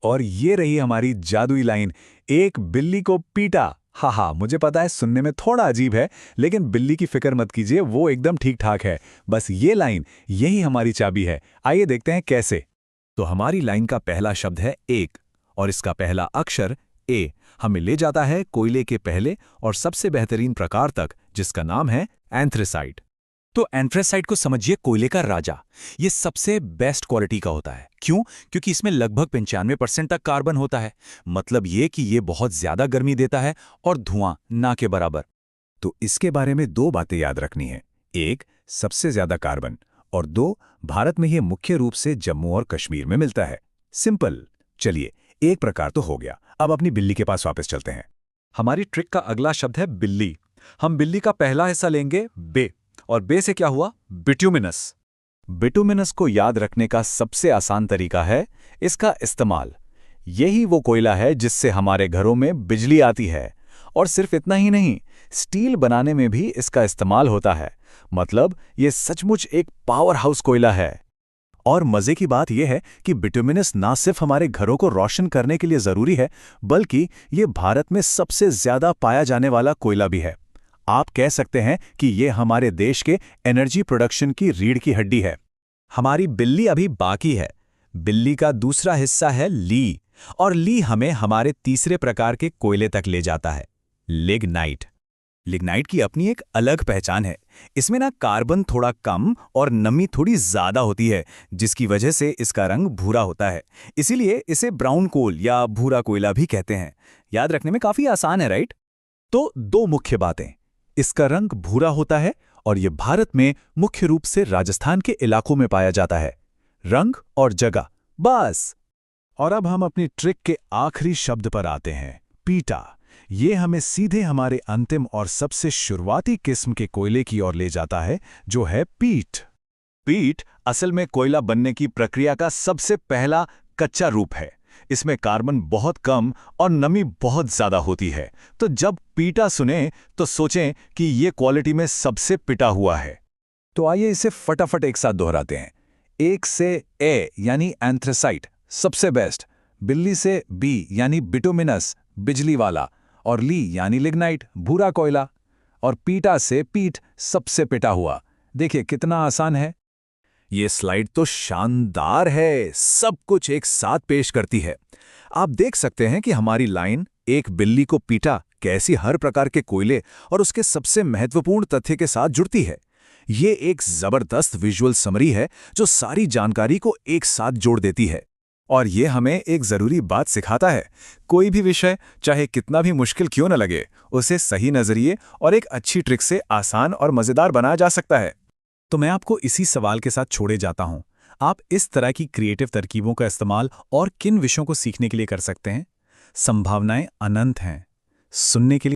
और ये रही हमारी जादुई लाइन, एक बिल्ली को पीटा। हाँ, मुझे पता है सुनने में थोड़ा अजीब है, लेकिन बिल्ली की फिक्र मत कीजिए, वो एकदम ठीक ठाक है। बस ये लाइन, यही हमारी चाबी है। आइए देखते हैं कैसे। तो हमारी लाइन का पहला शब्द है एक, और इसका पहला अक्षर ए हमें ले जाता है कोयले के पहले और सबसे बेहतरीन प्रकार तक, जिसका नाम है एंथ्रेसाइट। तो एंथ्रेसाइट को समझिए कोयले का राजा। ये सबसे बेस्ट क्वालिटी का होता है। क्यों? क्योंकि इसमें लगभग 95% तक कार्बन होता है। मतलब ये कि ये बहुत ज्यादा गर्मी देता है और धुआं ना के बराबर। तो इसके बारे में दो बातें याद रखनी है। एक, सबसे ज्यादा कार्बन, और दो, भारत में ये मुख्य रूप से जम्मू और कश्मीर में मिलता है। सिंपल। चलिए, एक प्रकार तो हो गया, अब अपनी बिल्ली के पास वापस चलते हैं। हमारी ट्रिक का अगला शब्द है बिल्ली। हम बिल्ली का पहला हिस्सा लेंगे बे, और बे से क्या हुआ? बिट्यूमिनस। बिट्यूमिनस को याद रखने का सबसे आसान तरीका है इसका इस्तेमाल। यही वो कोयला है जिससे हमारे घरों में बिजली आती है। और सिर्फ इतना ही नहीं, स्टील बनाने में भी इसका इस्तेमाल होता है। मतलब ये सचमुच एक पावर हाउस कोयला है। और मजे की बात यह है कि बिट्यूमिनस ना सिर्फ हमारे घरों को रोशन करने के लिए जरूरी है, बल्कि ये भारत में सबसे ज्यादा पाया जाने वाला कोयला भी है। आप कह सकते हैं कि ये हमारे देश के एनर्जी प्रोडक्शन की रीढ़ की हड्डी है। हमारी बिल्ली अभी बाकी है। बिल्ली का दूसरा हिस्सा है ली, और ली हमें हमारे तीसरे प्रकार के कोयले तक ले जाता है, लिग्नाइट। लिग्नाइट की अपनी एक अलग पहचान है। इसमें ना कार्बन थोड़ा कम और नमी थोड़ी ज्यादा होती है, जिसकी वजह से इसका रंग भूरा होता है। इसीलिए इसे ब्राउन कोल या भूरा कोयला भी कहते हैं। याद रखने में काफी आसान है, राइट? तो दो मुख्य बातें, इसका रंग भूरा होता है और ये भारत में मुख्य रूप से राजस्थान के इलाकों में पाया जाता है। रंग और जगह, बस। और अब हम अपनी ट्रिक के आखिरी शब्द पर आते हैं, पीटा। ये हमें सीधे हमारे अंतिम और सबसे शुरुआती किस्म के कोयले की ओर ले जाता है, जो है पीट। पीट असल में कोयला बनने की प्रक्रिया का सबसे पहला कच्चा रूप है। इसमें कार्बन बहुत कम और नमी बहुत ज्यादा होती है। तो जब पीटा सुने तो सोचें कि ये क्वालिटी में सबसे पिटा हुआ है। तो आइए इसे फटाफट एक साथ दोहराते हैं। एक से ए यानी एंथ्रेसाइट, सबसे बेस्ट। बिल्ली से बी यानी बिटुमिनस, बिजली वाला। और ली यानी लिग्नाइट, भूरा कोयला। और पीटा से पीट, सबसे पिटा हुआ। देखिए कितना आसान है। ये स्लाइड तो शानदार है, सब कुछ एक साथ पेश करती है। आप देख सकते हैं कि हमारी लाइन एक बिल्ली को पीटा कैसी हर प्रकार के कोयले और उसके सबसे महत्वपूर्ण तथ्य के साथ जुड़ती है। ये एक जबरदस्त विजुअल समरी है जो सारी जानकारी को एक साथ जोड़ देती है। और ये हमें एक जरूरी बात सिखाता है, कोई भी विषय चाहे कितना भी मुश्किल क्यों न लगे, उसे सही नजरिए और एक अच्छी ट्रिक से आसान और मजेदार बनाया जा सकता है। तो मैं आपको इसी सवाल के साथ छोड़े जाता हूं, आप इस तरह की क्रिएटिव तरकीबों का इस्तेमाल और किन विषयों को सीखने के लिए कर सकते हैं? संभावनाएं अनंत हैं। सुनने के लिए